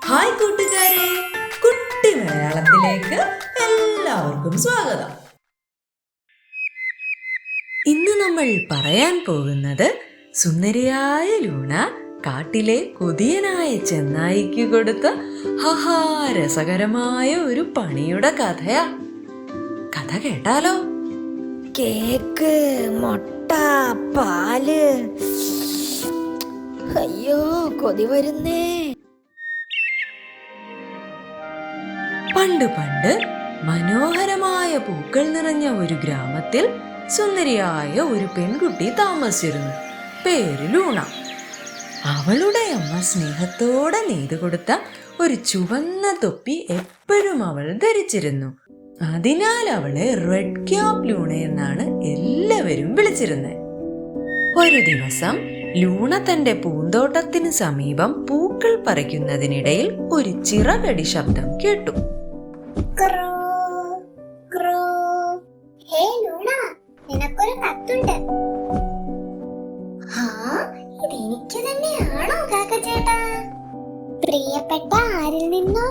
Hi കൂട്ടുകാരെ, കുട്ടി മലയാളത്തിലേക്ക് എല്ലാവർക്കും സ്വാഗതം. ഇന്ന് നമ്മൾ പറയാൻ പോകുന്നത് സുന്ദരിയായ ലൂണ കാട്ടിലെ കൊതിയനായ ചെന്നായിക്ക് കൊടുത്ത രസകരമായ ഒരു പണിയുടെ കഥയാ. കഥ കേട്ടാലോ? കേക്ക്, മുട്ട, പാല്. അയ്യോ, കൊതി വരുന്നേ. പണ്ട് പണ്ട് മനോഹരമായ പൂക്കൾ നിറഞ്ഞ ഒരു ഗ്രാമത്തിൽ സുന്ദരിയായ ഒരു പെൺകുട്ടി താമസിച്ചിരുന്നു. പേര് ലൂണ. അവളുടെ അമ്മ സ്നേഹത്തോടെ നെയ്തു കൊടുത്ത ഒരു ചുവന്ന തൊപ്പി എപ്പോഴും അവൾ ധരിച്ചിരുന്നു. അതിനാൽ അവളെ റെഡ് ക്യാപ് ലൂണ എന്നാണ് എല്ലാവരും വിളിച്ചിരുന്നത്. ഒരു ദിവസം ലൂണ തന്റെ പൂന്തോട്ടത്തിന് സമീപം പൂക്കൾ പറിക്കുന്നതിനിടയിൽ ഒരു ചിറകടി ശബ്ദം കേട്ടു. നിനക്കൊരു കത്തുണ്ട്. ഇതെനിക്ക് തന്നെയാണോ കാക്കച്ചേട്ടാ? പ്രിയപ്പെട്ട ആരിൽ നിന്നോ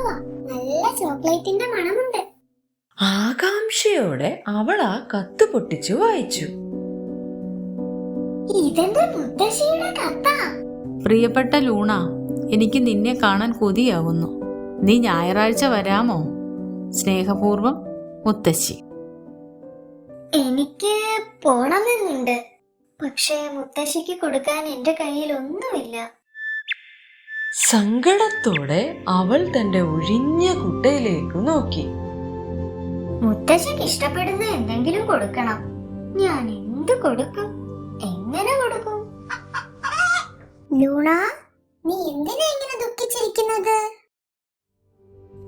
നല്ല ചോക്ലേറ്റിന്റെ മണമുണ്ട്. ആകാംക്ഷയോടെ അവൾ ആ കത്ത് പൊട്ടിച്ചു വായിച്ചു. ഇതെന്റെ മുത്തശ്ശിയുടെ കത്താ. പ്രിയപ്പെട്ട ലൂണ, എനിക്ക് നിന്നെ കാണാൻ കൊതിയാവുന്നു. നീ ഞായറാഴ്ച വരാമോ? സ്നേഹപൂർവം, മുത്തശ്ശി. എനിക്ക് പോണമെന്നുണ്ട്, പക്ഷേ മുത്തശ്ശിക്ക് കൊടുക്കാൻ എന്റെ കയ്യിൽ ഒന്നുമില്ല. സങ്കടത്തോടെ അവൾ തന്റെ ഒഴിഞ്ഞ കുട്ടയിലേക്ക് നോക്കി. മുത്തശ്ശിക്ക് ഇഷ്ടപ്പെടുന്ന എന്തെങ്കിലും കൊടുക്കണം. ഞാൻ എന്ത് കൊടുക്കും? എങ്ങനെ കൊടുക്കും? ലൂണ, നീ എന്തിനാ ഇങ്ങനെ ദുഃഖിച്ചിരിക്കുന്നത്?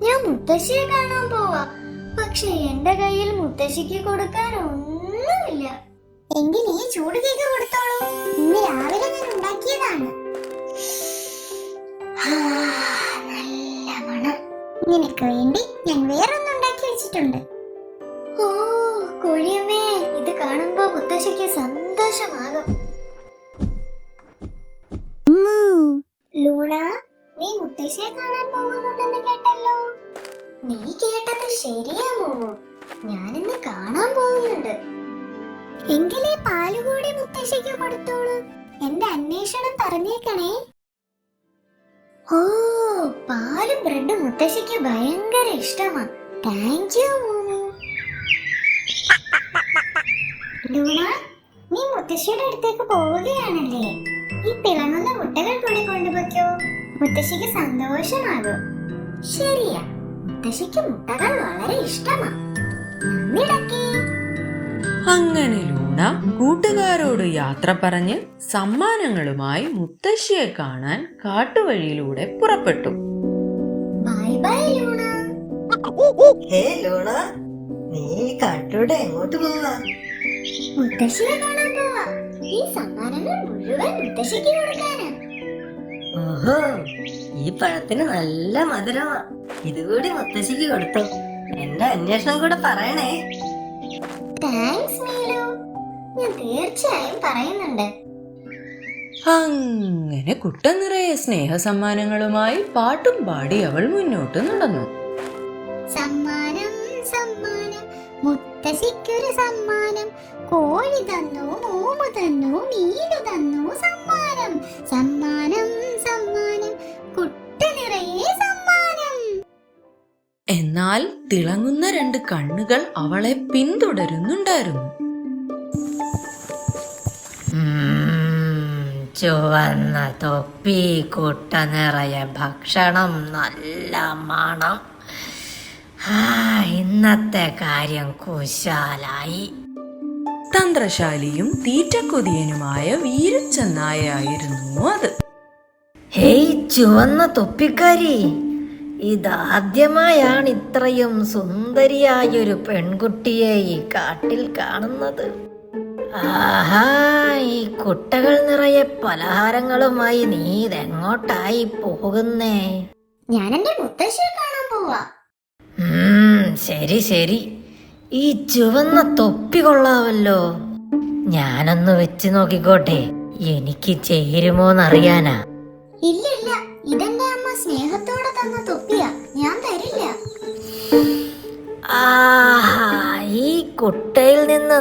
ഞാൻ മുത്തശ്ശിയെ കാണാൻ പോവാ, പക്ഷെ എന്റെ കയ്യിൽ മുത്തശ്ശിക്ക് കൊടുക്കാൻ ഒന്നുമില്ല. എങ്കിൽ ഈ ചൂട് കേക്ക് കൊടുത്തോളൂ. ഇന്ന് രാവിലെ ഞാൻ ഉണ്ടാക്കിയതാണ്. നല്ല മണം. നിനക്ക് വേണ്ടി ഞാൻ വേറൊന്നും ഉണ്ടാക്കി വെച്ചിട്ടുണ്ട്. ഓ കോഴിയമ്മേ, ഇത് കാണുമ്പോ മുത്തശ്ശിക്ക് സന്തോഷമാകും. ലൂണ, നീ മുത്തശ്ശിയെ കാണാൻ പോകുന്നുണ്ടെന്ന് കേട്ടല്ലോ. നീ കേട്ടത് ശരിയാമോ? ഞാനിന്ന് കാണാൻ പോകുന്നുണ്ട്. എങ്കിലേ പാലുകൂടി മുത്തശ്ശിക്ക് കൊടുത്തോളൂ. എന്റെ അന്വേഷണം പറഞ്ഞേക്കണേ. ഓ, പാലും ബ്രെഡും മുത്തശ്ശിക്ക് ഭയങ്കര ഇഷ്ടമാ. Thank you മോമു. ലൂണ, നീ മുത്തശ്ശിയുടെ അടുത്തേക്ക് പോവുകയാണല്ലേ? ഈ തിളങ്ങുന്ന മുട്ടകൾ കൂടി കൊണ്ടുപോക്കോ. മുത്തശ്ശിക്ക് സന്തോഷമാകും. ശരിയാ, മുത്തശ്ശിക്ക് മുട്ടകൾ വളരെ ഇഷ്ടമാ. നന്ദിടക്കേ. അങ്ങനെ ലൂണ കൂട്ടുകാരോട് യാത്ര പറഞ്ഞ് സമ്മാനങ്ങളുമായി മുത്തശ്ശിയെ കാണാൻ കാട്ടുവഴിയിലൂടെ പുറപ്പെട്ടു. Bye bye Luna. Hey Luna, നീ കാട്ടിലൂടെ എങ്ങോട്ട് പോവാ? മുത്തശ്ശിയെ കാണാൻ പോവാ. ഈ സമ്മാനങ്ങൾ മുഴുവൻ മുത്തശ്ശിക്ക് കൊടുക്കാനാ. ഓഹോ, ഈ പഴത്തിന് നല്ല മധുരമാ. ഇതുകൂടി മുത്തശ്ശിക്ക് കൊടുത്തു. എന്റെ അന്വേഷണം കൂടെ പറയണേ. താങ്ക്സ് മീലു, ഞാൻ തീർച്ചയായും പറയുന്നുണ്ട്. അങ്ങനെ കുട്ട നിറയെ സ്നേഹ സമ്മാനങ്ങളുമായി പാട്ടും പാടി അവൾ മുന്നോട്ട് നടന്നു. സമ്മാനം സമ്മാനം, മുത്തശ്ശിക്കൊരു സമ്മാനം. കോഴി തന്നു, മൂമു തന്നു, മീനു തന്നു സമ്മാനം. സമ്മാനം സമ്മാനം, കുട്ട നിറയെ സമ്മാനം. എന്നാൽ തിളങ്ങുന്ന രണ്ട് കണ്ണുകൾ അവളെ പിന്തുടരുന്നുണ്ടായിരുന്നു. ചുവന്ന തൊപ്പി, കുട്ട നിറയെ ഭക്ഷണം, നല്ല മണം. ഇന്നത്തെ കാര്യം കുശാലായി. തന്ത്രശാലിയും തീറ്റക്കൊതിയനുമായ വീരച്ചെന്നായായിരുന്നു അത്. ഹേയ് ചുവന്ന തൊപ്പിക്കാരി, ഇതാദ്യമായാണ് ഇത്രയും സുന്ദരിയായൊരു പെൺകുട്ടിയെ ഈ കാട്ടിൽ കാണുന്നത്. ആഹാ, ഈ കുട്ടകൾ നിറയെ പലഹാരങ്ങളുമായി നീ ഇതെങ്ങോട്ടായി പോകുന്നേ? ഞാൻ എന്റെ മുത്തശ്ശിയെ കാണാൻ പോവാ. ശരി ശരി, ഈ ചുവന്ന തൊപ്പി കൊള്ളാവല്ലോ. ഞാനൊന്ന് വെച്ച് നോക്കിക്കോട്ടെ, എനിക്ക് ചേരുമോന്നറിയാനാ. ഇല്ല ഇല്ല, ഇതെന്റെ അമ്മ സ്നേഹത്തോടെ തന്ന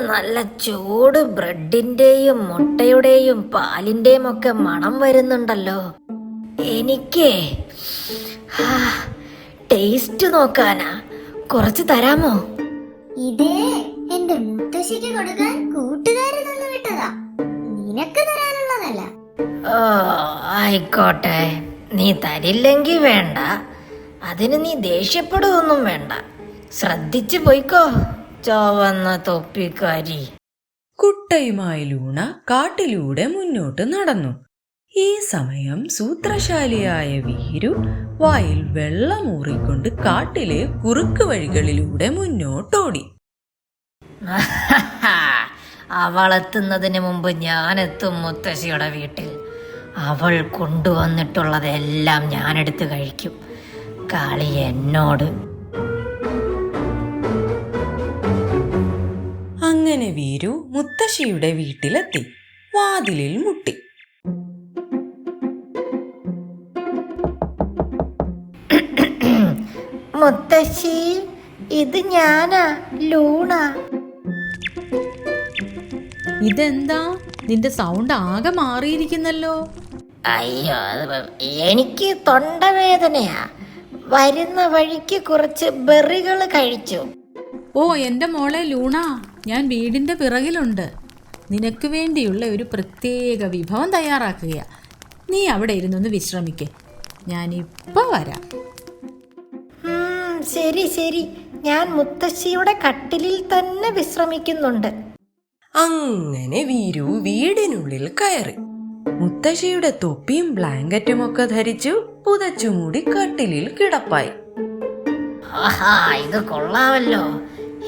നല്ല ചൂട് ബ്രെഡിന്റെയും മുട്ടയുടെയും പാലിന്റെയും ഒക്കെ മണം വരുന്നുണ്ടല്ലോ. എനിക്ക് ടേസ്റ്റ് നോക്കാനാ. കുറച്ച് തരാമോ? ഇതേ എന്റെ മുത്തശ്ശിക്ക് കൊടുക്കാൻ കൂട്ടുകാരിൽ നിന്ന് വിട്ടതാ, നിനക്ക് തരാനുള്ളതല്ല. ഓ ആയിക്കോട്ടെ, നീ തരില്ലെങ്കിൽ വേണ്ട. അതിന് നീ ദേഷ്യപ്പെടുകയൊന്നും വേണ്ട. ശ്രദ്ധിച്ചു പോയിക്കോ, ചുവന്ന തൊപ്പിക്കാരി. കുട്ടയുമായി ലൂണ കാട്ടിലൂടെ മുന്നോട്ട് നടന്നു. ഈ സമയം സൂത്രശാലിയായ വീരു വായിൽ വെള്ളമൂറിക്കൊണ്ട് കാട്ടിലെ കുറുക്ക് വഴികളിലൂടെ മുന്നോട്ടോടി. അവളെത്തുന്നതിന് മുമ്പ് ഞാൻ എത്തും മുത്തശ്ശിയുടെ വീട്ടിൽ. അവൾ കൊണ്ടുവന്നിട്ടുള്ളതെല്ലാം ഞാനെടുത്ത് കഴിക്കും. കളി എന്നോട്. അങ്ങനെ വീരു മുത്തശ്ശിയുടെ വീട്ടിലെത്തി. വാതിലിൽ മുട്ടി. മുത്തശ്ശി, ഇത് ഞാനാ, ലൂണ. ഇതെന്താ നിന്റെ സൗണ്ട് ആകെ മാറിയിരിക്കുന്നല്ലോ? അയ്യോ, എനിക്ക് തൊണ്ടവേദനയാ. വരുന്ന വഴിക്ക് കുറച്ച് ബെറികൾ കഴിച്ചു. ഓ എൻ്റെ മോളെ ലൂണ, ഞാൻ വീടിൻ്റെ പിറകിലുണ്ട്. നിനക്ക് വേണ്ടിയുള്ള ഒരു പ്രത്യേക വിഭവം തയ്യാറാക്കുകയാ. നീ അവിടെ ഇരുന്നൊന്ന് വിശ്രമിക്കേ, ഞാനിപ്പോൾ വരാം. ശരി ശരി, ഞാൻ മുത്തശ്ശിയുടെ കട്ടിലിൽ തന്നെ വിശ്രമിക്കുന്നുണ്ട്. അങ്ങനെ വീരു വീടിനുള്ളിൽ കയറി. മുത്തശ്ശിയുടെ തൊപ്പിയും ബ്ലാങ്കറ്റും ഒക്കെ ധരിച്ചു പുതച്ചുമൂടി കട്ടിലിൽ കിടപ്പായി. ആഹാ, ഇത് കൊള്ളാമല്ലോ.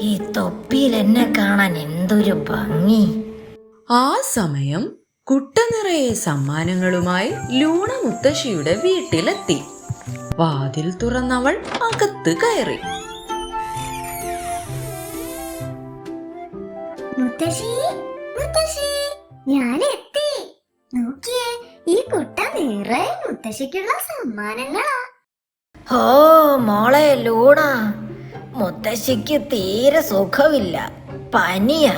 ഈ തൊപ്പിയിൽ എന്നെ കാണാൻ എന്തൊരു ഭംഗി. ആ സമയം കുട്ട നിറയെ സമ്മാനങ്ങളുമായി ലൂണ മുത്തശ്ശിയുടെ വീട്ടിലെത്തി. വാതിൽ തുറന്നവൾ അകത്ത് കയറി. മുത്തശ്ശി, മുത്തശ്ശി, ഞാൻ എത്തി. നോക്കിയേ, ഈ കുട്ട നിറയെ മുത്തശ്ശിക്കുള്ള സമ്മാനങ്ങളാ. ഓ മോളെ ലൂണ, മുത്തശ്ശിക്ക് തീരെ സുഖമില്ല, പനിയാ.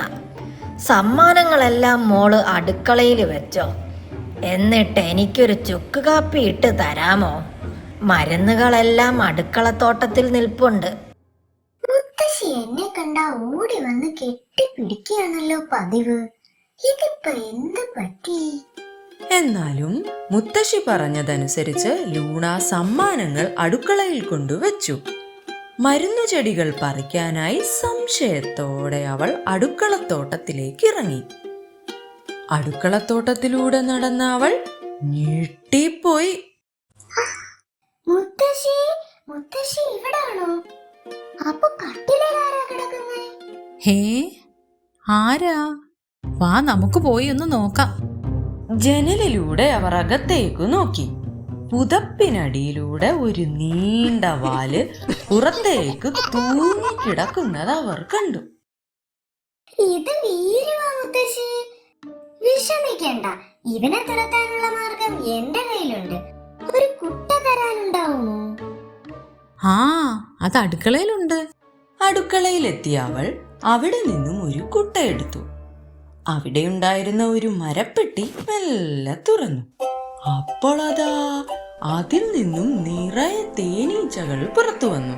സമ്മാനങ്ങളെല്ലാം മോള് അടുക്കളയിൽ വെച്ചോ. എന്നിട്ട് എനിക്കൊരു ചുക്ക് കാപ്പി ഇട്ട് തരാമോ? മരുന്നുകളെല്ലാം അടുക്കളത്തോട്ടത്തിൽ നിൽപ്പുണ്ട്. മുത്തശ്ശി എന്നെ കണ്ടാ ഓടി വന്ന് കെട്ടിപ്പിടിക്കുകയാണല്ലോ പതിവ്. ഇതിപ്പോ എന്ത് പറ്റി? എന്നാലും മുത്തശ്ശി പറഞ്ഞതനുസരിച്ച് ലൂണ സമ്മാനങ്ങൾ അടുക്കളയിൽ കൊണ്ടുവച്ചു. മരുന്നു ചെടികൾ പറിക്കാനായി സംശയത്തോടെ അവൾ അടുക്കളത്തോട്ടത്തിലേക്ക് ഇറങ്ങി. അടുക്കളത്തോട്ടത്തിലൂടെ നടന്ന അവൾ ഞെട്ടിപ്പോയി. മുത്തശ്ശി, മുത്തശ്ശി ഇവിടാണോ? അപ്പൊ കട്ടിലാരാ കിടക്കുന്നേ? ഹേ, ആരാ? വാ, നമുക്ക് പോയി ഒന്ന് നോക്കാം. ജനലിലൂടെ അവർ അകത്തേക്ക് നോക്കി. പുതപ്പിനടിയിലൂടെ ഒരു നീണ്ട വാല് പുറത്തേക്ക് തൂങ്ങിക്കിടക്കുന്നത് അവർ കണ്ടു. ഇത് വീരുവാ മുത്തശ്ശി. വിഷമിക്കണ്ട, ഇവനെ തുരത്താനുള്ള മാർഗം എന്റെ കയ്യിലുണ്ട്. ഒരു കുട്ട തരാനുണ്ടാവുമോ? ആ, അത് അടുക്കളയിലുണ്ട്. അടുക്കളയിലെത്തിയ അവൾ അവിടെ നിന്നും ഒരു കുട്ട എടുത്തു. അവിടെയുണ്ടായിരുന്ന ഒരു മരപ്പെട്ടി മെല്ലെ തുറന്നു. അപ്പോൾ അതാ അതിൽ നിന്നും നിറയെ തേനീച്ചകൾ പുറത്തു വന്നു.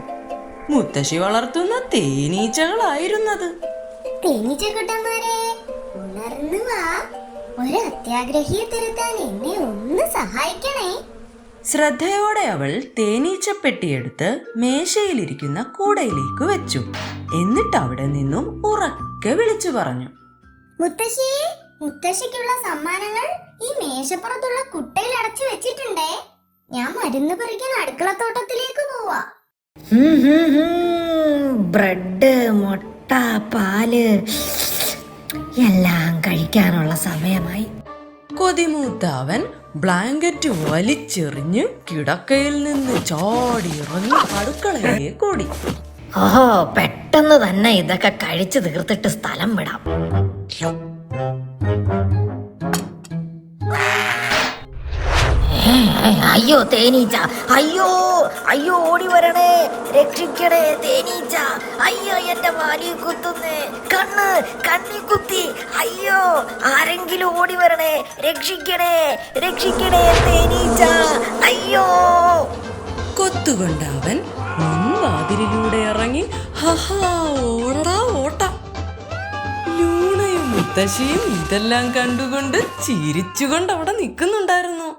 മുത്തശ്ശി വളർത്തുന്ന തേനീച്ചകളായിരുന്നത്. തേനീച്ചക്കുട്ടന്മാരെ, ഉണർന്നു വാ. ഒരു അത്യാഗ്രഹിയെ തിരുത്താൻ എന്നെ ഒന്ന് സഹായിക്കണേ. ശ്രദ്ധയോടെ അവൾ തേനീച്ചപ്പെട്ടിയെടുത്ത് മേശയിലിരിക്കുന്ന കൂടയിലേക്ക് വെച്ചു. എന്നിട്ട് അവിടെ നിന്നും ഉറക്കെ വിളിച്ചു പറഞ്ഞു, മുത്തശ്ശി, മുത്തശ്ശിക്കുള്ള സമ്മാനങ്ങൾ ഈ മേശപ്പുറത്തുള്ള കുട്ടയിൽ അടച്ചു വെച്ചിട്ടുണ്ടേ. ഞാൻ മരുന്ന് പറിക്കാൻ അടുക്കളത്തോട്ടത്തിലേക്ക് പോവാ. ബ്രെഡ്, മുട്ട, പാല് എല്ലാം കഴിക്കാനുള്ള സമയമായി. കൊതിമൂത്ത അവൻ ബ്ലാങ്കറ്റ് വലിച്ചെറിഞ്ഞ് കിടക്കയിൽ നിന്ന് ചാടിയിറങ്ങി അടുക്കളയിലേക്ക് ഓടി. ഓഹോ, പെട്ടെന്ന് തന്നെ ഇതൊക്കെ കഴിച്ചു തീർത്തിട്ട് സ്ഥലം വിടാം. അയ്യോ തേനീച്ച, അയ്യോ അയ്യോ ഓടി വരണേ, രക്ഷിക്കണേ തേനീച്ച, അയ്യോ എന്റെ വാലി കുത്തുന്നേ, കണ്ണി കുത്തി, അയ്യോ ആരെങ്കിലും ഓടി വരണേ, രക്ഷിക്കണേ രക്ഷിക്കണേ തേനീച്ച, അയ്യോ. കൊത്തുകൊണ്ട് അവൻ മുൻവാതിലിലൂടെ ഇറങ്ങി ഹഹാ ഓടടാ ഓട്ട. ലൂണയും മുത്തശ്ശിയും ഇതെല്ലാം കണ്ടുകൊണ്ട് ചിരിച്ചുകൊണ്ട് അവിടെ നിൽക്കുന്നുണ്ടായിരുന്നു.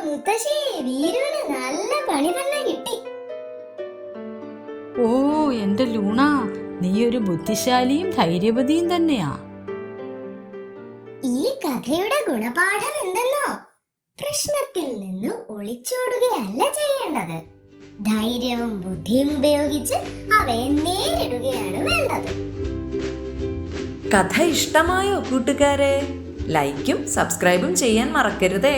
മുത്തശ്ശി, വീരുവിന് നല്ല പണി തന്നെ കിട്ടി. ഓ എന്റെ ലൂണ, നീ ഒരു ബുദ്ധിശാലിയും ധൈര്യവതിയും തന്നെയാ. ഈ കഥയുടെ ഗുണപാഠം എന്തെന്നോ? പ്രശ്നത്തിൽ നിന്ന് ഒളിച്ചോടുകയല്ല ചെയ്യേണ്ടത്. ധൈര്യവും ബുദ്ധിയും ഉപയോഗിച്ച് അവയെ നേരിടുകയാണ് വേണ്ടത്. കഥ ഇഷ്ടമായോ കൂട്ടുകാരെ? ലൈക്കും സബ്സ്ക്രൈബും ചെയ്യാൻ മറക്കരുതേ.